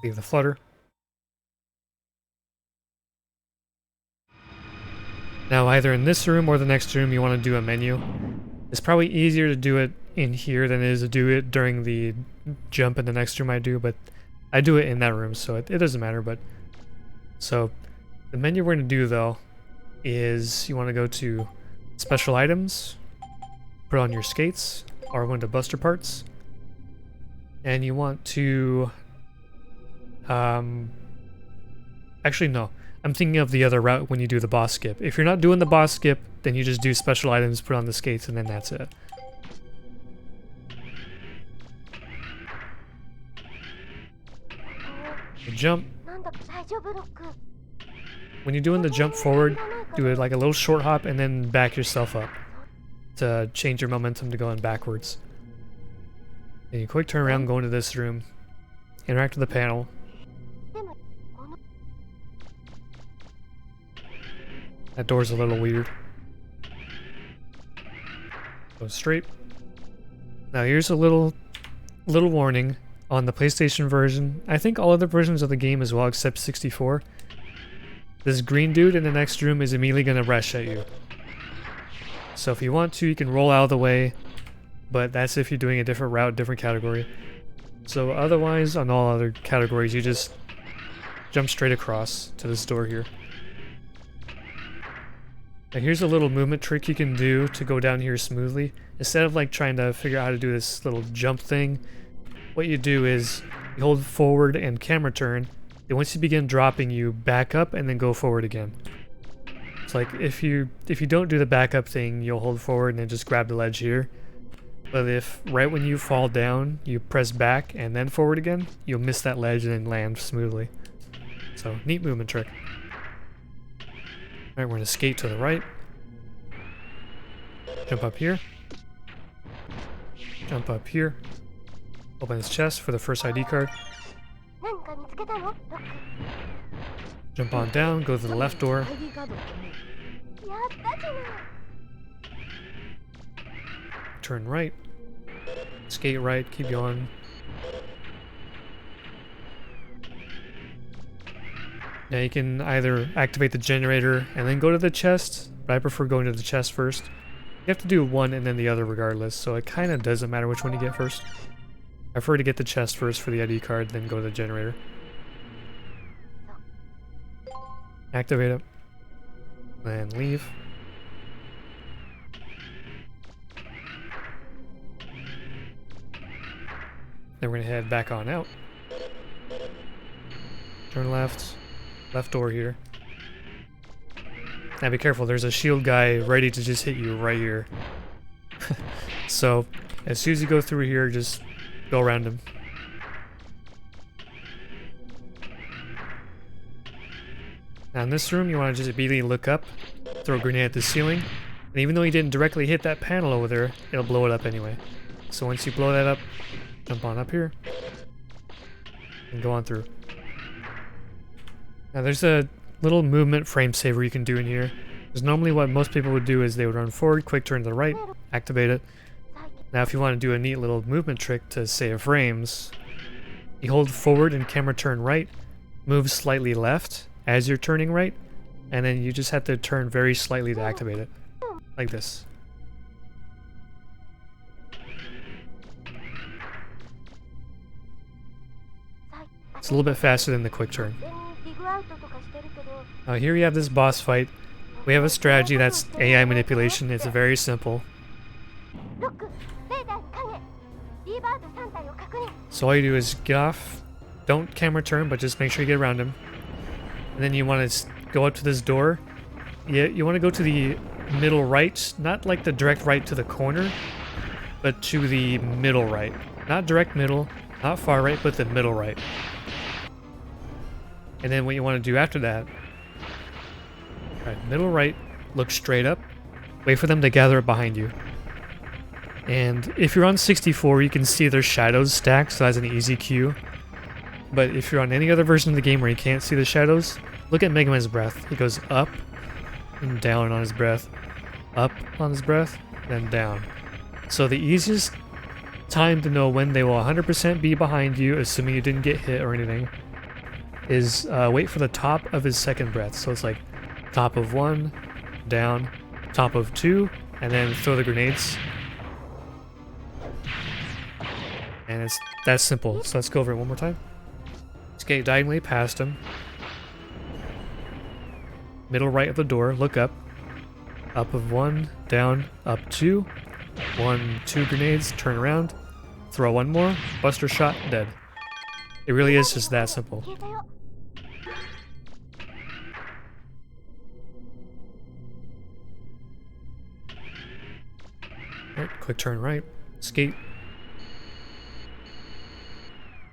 Leave the flutter. Now either in this room or the next room you want to do a menu. It's probably easier to do it in here than it is to do it during the jump in the next room I do, but I do it in that room, so it doesn't matter. But so the menu we're going to do though is you want to go to special items, put on your skates, or go into Buster Parts, and you want to actually no, I'm thinking of the other route when you do the boss skip. If you're not doing the boss skip, then you just do special items, put on the skates, and then that's it. The jump. When you're doing the jump forward, do it like a little short hop and then back yourself up to change your momentum to going backwards. And you quick turn around, go into this room, interact with the panel. That door's a little weird. Go straight. Now here's a little warning on the PlayStation version. I think all other versions of the game as well except 64. This green dude in the next room is immediately going to rush at you. So if you want to, you can roll out of the way, but that's if you're doing a different route, different category. So otherwise, on all other categories, you just jump straight across to this door here. Now here's a little movement trick you can do to go down here smoothly. Instead of like trying to figure out how to do this little jump thing, what you do is you hold forward and camera turn. Then once you begin dropping, you back up and then go forward again. It's like if you don't do the backup thing, you'll hold forward and then just grab the ledge here. But if right when you fall down, you press back and then forward again, you'll miss that ledge and then land smoothly. So, neat movement trick. Alright, we're going to skate to the right. Jump up here. Jump up here. Open his chest for the first ID card. Jump on down, go to the left door. Turn right. Skate right, keep going. Now you can either activate the generator and then go to the chest, but I prefer going to the chest first. You have to do one and then the other regardless, so it kind of doesn't matter which one you get first. I prefer to get the chest first for the ID card, then go to the generator. Activate it. Then leave. Then we're going to head back on out. Turn left. Left door here. Now be careful, there's a shield guy ready to just hit you right here. So, as soon as you go through here, just go around him. Now in this room, you want to just immediately look up, throw a grenade at the ceiling, and even though you didn't directly hit that panel over there, it'll blow it up anyway. So once you blow that up, jump on up here, and go on through. Now there's a little movement frame saver you can do in here. Because normally what most people would do is they would run forward, quick turn to the right, activate it. Now if you want to do a neat little movement trick to save frames, you hold forward and camera turn right, move slightly left as you're turning right, and then you just have to turn very slightly to activate it. Like this. It's a little bit faster than the quick turn. Here you have this boss fight. We have a strategy that's AI manipulation. It's very simple. So all you do is get off, don't camera turn, but just make sure you get around him. And then you want to go up to this door. You want to go to the middle right, not like the direct right to the corner, but to the middle right. Not direct middle, not far right, but the middle right. And then what you want to do after that, middle right, look straight up, wait for them to gather up behind you. And if you're on 64, you can see their shadows stacked, so that's an easy cue. But if you're on any other version of the game where you can't see the shadows, look at Mega Man's breath. He goes up and down on his breath, up on his breath, then down. So the easiest time to know when they will 100% be behind you, assuming you didn't get hit or anything, is wait for the top of his second breath. So it's like top of one, down, top of two, and then throw the grenades. And it's that simple. So let's go over it one more time. Skate diagonally past him. Middle right of the door, look up. Up of one, down, up two. 1, 2 grenades, turn around. Throw one more, buster shot, dead. It really is just that simple. Alright, quick turn right. Skate.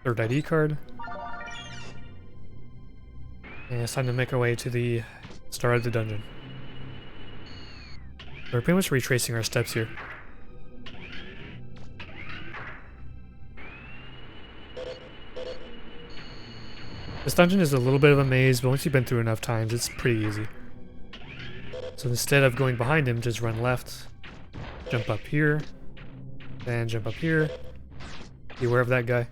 Third ID card. And it's time to make our way to the start of the dungeon. We're pretty much retracing our steps here. This dungeon is a little bit of a maze, but once you've been through enough times, it's pretty easy. So instead of going behind him, just run left, jump up here, then jump up here. Beware of that guy.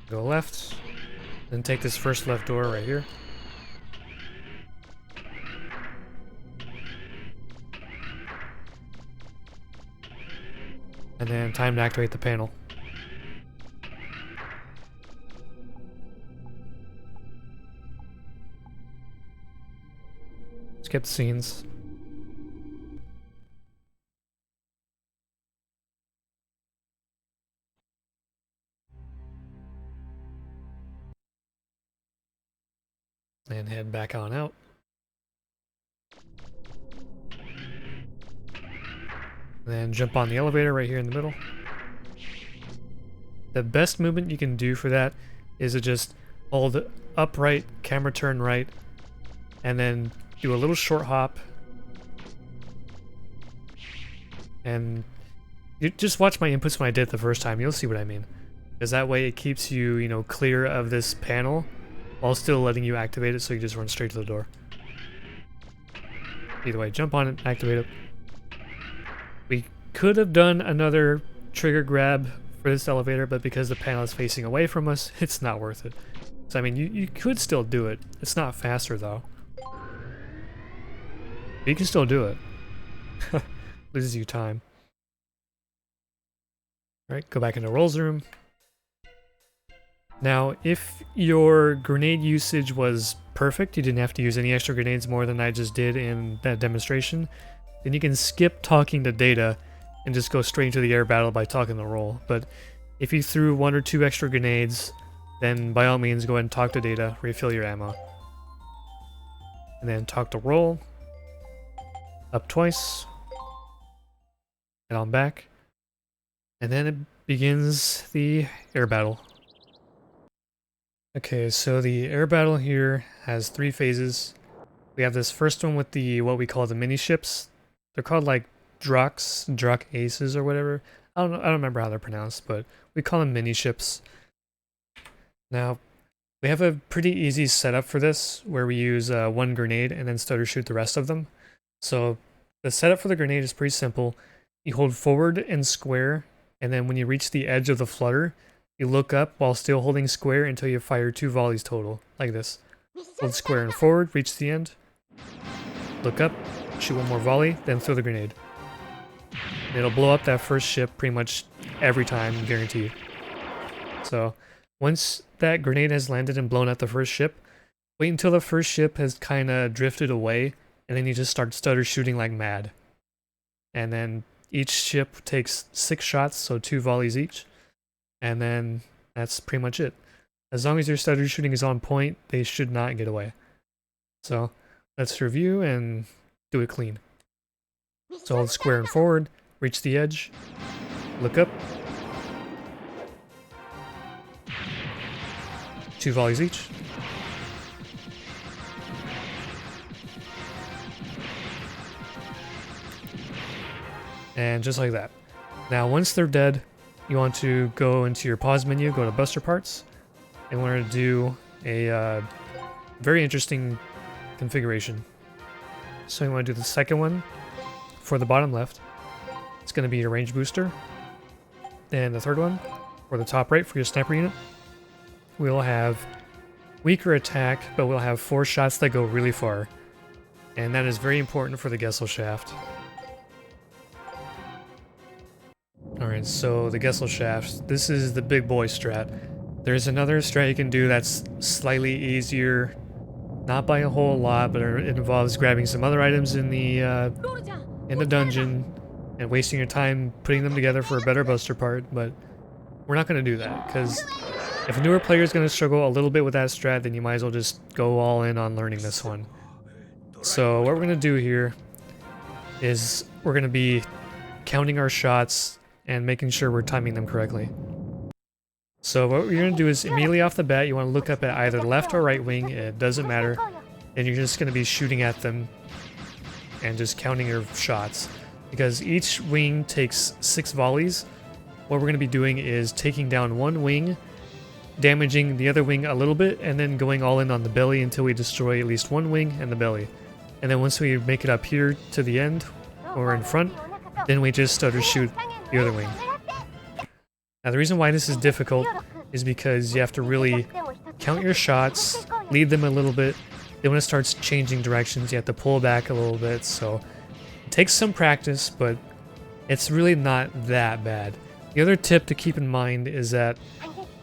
Go left, then take this first left door right here. And then time to activate the panel. skip scenes. And head back on out. Then jump on the elevator right here in the middle. The best movement you can do for that is to just hold upright, camera turn right, and then do a little short hop. And you just watch my inputs when I did it the first time, you'll see what I mean. Because that way it keeps you, you know, clear of this panel while still letting you activate it, so you just run straight to the door. Either way, jump on it, activate it. We could have done another trigger grab for this elevator, but because the panel is facing away from us, it's not worth it. So I mean, you could still do it. It's not faster though. But you can still do it. Loses you time. Alright, go back into Rolls Room. Now, if your grenade usage was perfect, you didn't have to use any extra grenades more than I just did in that demonstration, then you can skip talking to Data and just go straight into the air battle by talking to Roll. But if you threw 1 or 2 extra grenades, then by all means go ahead and talk to Data, refill your ammo. And then talk to Roll. Up twice. And on back. And then it begins the air battle. Okay, so the air battle here has 3 phases. We have this first one with the what we call the mini ships. They're called like Draches or whatever. I don't remember how they're pronounced, but we call them mini ships. Now, we have a pretty easy setup for this, where we use 1 grenade and then stutter shoot the rest of them. So the setup for the grenade is pretty simple. You hold forward and square, and then when you reach the edge of the flutter, you look up while still holding square until you fire 2 volleys total, like this. Hold square and forward, reach the end, look up, shoot 1 more volley, then throw the grenade. And it'll blow up that first ship pretty much every time, guaranteed. So, once that grenade has landed and blown up the first ship, wait until the first ship has kinda drifted away, and then you just start stutter shooting like mad. And then each ship takes 6 shots, so 2 volleys each. And then that's pretty much it. As long as your stutter shooting is on point, they should not get away. So let's review and do it clean. So hold square and forward, reach the edge, look up. 2 volleys each. And just like that. Now once they're dead, you want to go into your pause menu, go to Buster Parts, and we're going to do a very interesting configuration. So you want to do the second one for the bottom left. It's going to be your range booster. And the third one for the top right for your sniper unit. We'll have weaker attack, but we'll have 4 shots that go really far. And that is very important for the Gesellschaft. Alright, so the Gesellschaft, this is the big boy strat. There's another strat you can do that's slightly easier, not by a whole lot, but it involves grabbing some other items in the dungeon and wasting your time putting them together for a better buster part, but we're not going to do that, because if a newer player is going to struggle a little bit with that strat, then you might as well just go all in on learning this one. So what we're going to do here is we're going to be counting our shots and making sure we're timing them correctly. So what you're going to do is immediately off the bat, you want to look up at either left or right wing, it doesn't matter, and you're just going to be shooting at them and just counting your shots. Because each wing takes 6 volleys, what we're going to be doing is taking down 1 wing, damaging the other wing a little bit, and then going all in on the belly until we destroy at least 1 wing and the belly. And then once we make it up here to the end, or in front, then we just stutter shoot the other wing. Now the reason why this is difficult is because you have to really count your shots, lead them a little bit, then when it starts changing directions you have to pull back a little bit, so it takes some practice, but it's really not that bad. The other tip to keep in mind is that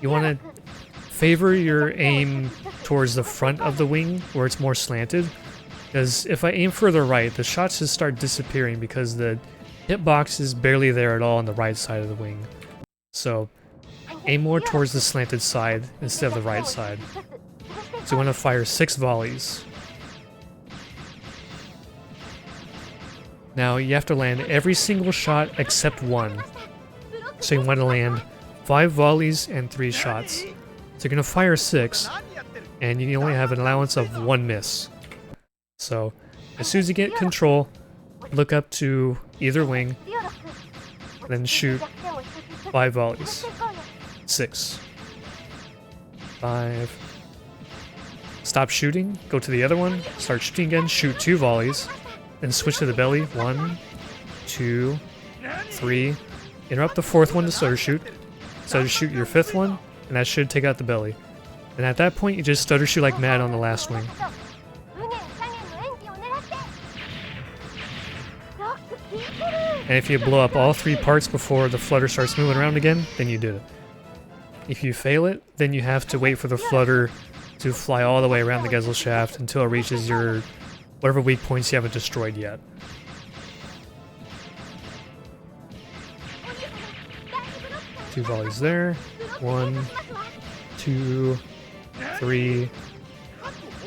you want to favor your aim towards the front of the wing where it's more slanted, Because if I aim further right, the shots just start disappearing because the hitbox is barely there at all on the right side of the wing. So aim more towards the slanted side instead of the right side. So you want to fire 6 volleys. Now you have to land every single shot except one. So you want to land 5 volleys and 3 shots. So you're going to fire 6, and you only have an allowance of 1 miss. So as soon as you get control, look up to either wing, then shoot 5 volleys. 6. 5. Stop shooting, go to the other one, start shooting again, shoot 2 volleys, then switch to the belly. 1, 2, 3. Interrupt the 4th one to stutter shoot. Stutter shoot your 5th one, and that should take out the belly. And at that point, you just stutter shoot like mad on the last wing. And if you blow up all 3 parts before the flutter starts moving around again, then you did it. If you fail it, then you have to wait for the flutter to fly all the way around the Gesellschaft until it reaches your whatever weak points you haven't destroyed yet. Two volleys there. 1, 2, 3.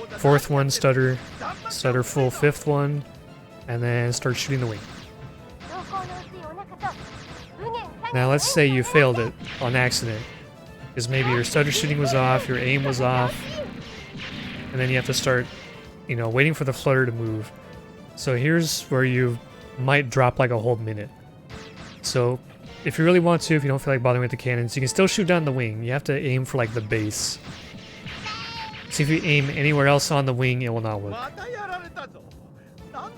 4th one, stutter full 5th one, and then start shooting the wing. Now let's say you failed it on accident, because maybe your stutter shooting was off, your aim was off, and then you have to start, waiting for the flutter to move. So here's where you might drop like a whole minute. So if you really want to, if you don't feel like bothering with the cannons, you can still shoot down the wing. You have to aim for like the base. See, if you aim anywhere else on the wing, it will not work.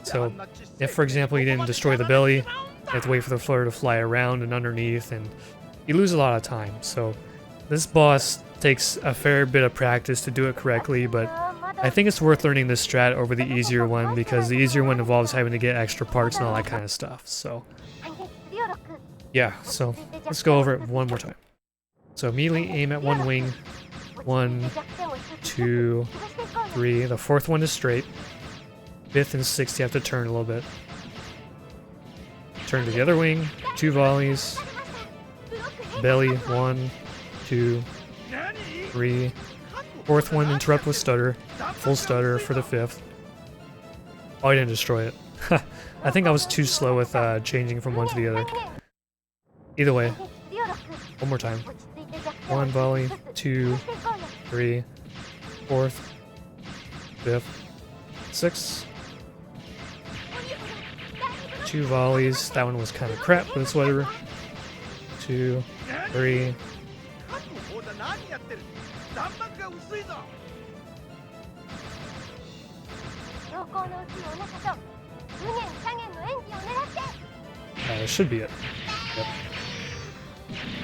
So if, for example, you didn't destroy the belly, you have to wait for the flutter to fly around and underneath, and you lose a lot of time. So this boss takes a fair bit of practice to do it correctly, but I think it's worth learning this strat over the easier one, because the easier one involves having to get extra parts and all that kind of stuff. So yeah, so let's go over it one more time. So immediately aim at one wing. 1, 2, 3. The 4th one is straight. 5th and 6th you have to turn a little bit. Turn to the other wing. 2 volleys. Belly. 1, 2, 3. 4th one interrupt with stutter. Full stutter for the 5th. Oh, I didn't destroy it. I think I was too slow with changing from one to the other. Either way, one more time. 1 volley, 2, 3, 4th, 5th, 6. 2 volleys. That one was kind of crap, but it's whatever. 2, 3. That should be it. Yep.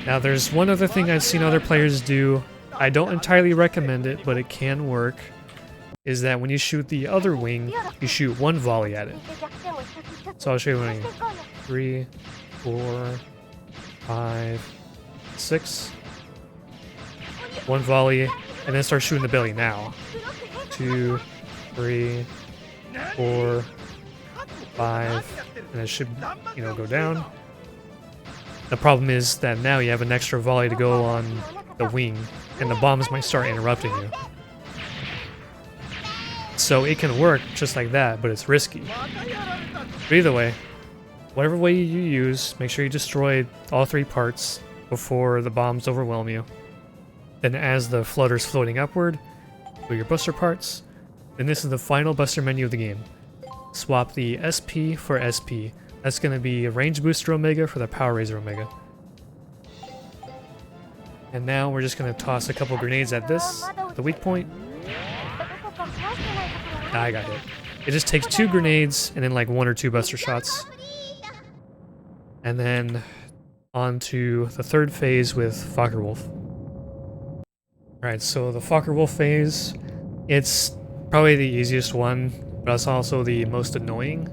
Now there's one other thing I've seen other players do. I don't entirely recommend it, but it can work. Is that when you shoot the other wing, you shoot 1 volley at it. So I'll show you one. 3, 4, 5, 6. 1 volley, and then start shooting the belly now. 2, 3, 4, 5, and it should, go down. The problem is that now you have an extra volley to go on the wing, and the bombs might start interrupting you. So it can work just like that, but it's risky. But either way, whatever way you use, make sure you destroy all 3 parts before the bombs overwhelm you. Then as the flutter's floating upward, do your buster parts. Then this is the final buster menu of the game. Swap the SP for SP. That's going to be a range booster Omega for the power raiser Omega. And now we're just going to toss a couple grenades at this, the weak point. I got hit. It just takes 2 grenades and then like 1 or 2 buster shots. And then on to the 3rd phase with Fokkerwolf. Alright, so the Fokkerwolf phase, it's probably the easiest one, but it's also the most annoying.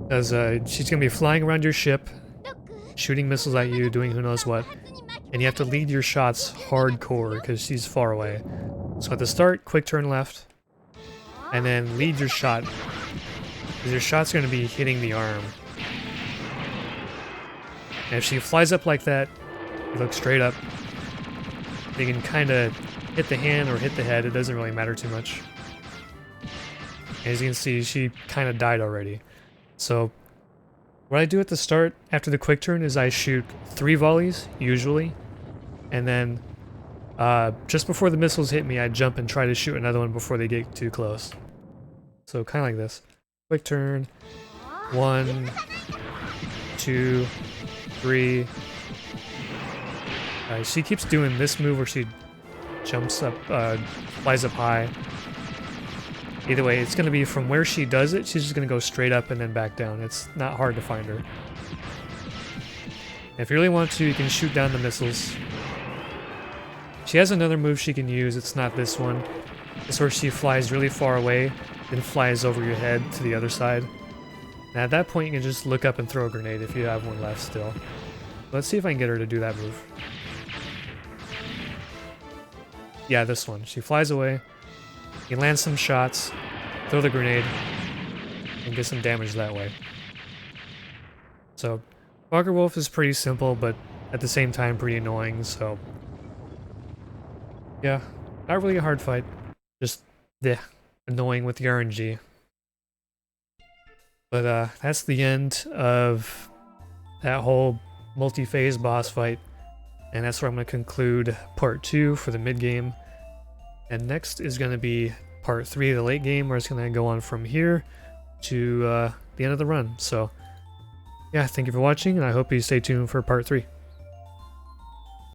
Because she's going to be flying around your ship, shooting missiles at you, doing who knows what. And you have to lead your shots hardcore because she's far away. So at the start, quick turn left. and then lead your shot. Because your shot's going to be hitting the arm. And if she flies up like that, you look straight up. You can kind of hit the hand or hit the head. It doesn't really matter too much. As you can see, she kind of died already. So what I do at the start, after the quick turn, is I shoot 3 volleys, usually. And then just before the missiles hit me, I jump and try to shoot another one before they get too close. So kind of like this. Quick turn. 1, 2, 3. She keeps doing this move where she jumps up, flies up high. Either way, it's going to be from where she does it, she's just going to go straight up and then back down. It's not hard to find her. If you really want to, you can shoot down the missiles. She has another move she can use, it's not this one. It's where she flies really far away, then flies over your head to the other side. And at that point, you can just look up and throw a grenade if you have one left still. Let's see if I can get her to do that move. Yeah, this one. She flies away. You can land some shots, throw the grenade, and get some damage that way. So, Fokkerwolf is pretty simple, but at the same time pretty annoying, so... yeah, not really a hard fight. Just, annoying with the RNG. But that's the end of that whole multi-phase boss fight. And that's where I'm going to conclude part 2 for the mid-game. And next is going to be part 3 of the late game, where it's going to go on from here to the end of the run. So, yeah, thank you for watching, and I hope you stay tuned for part 3.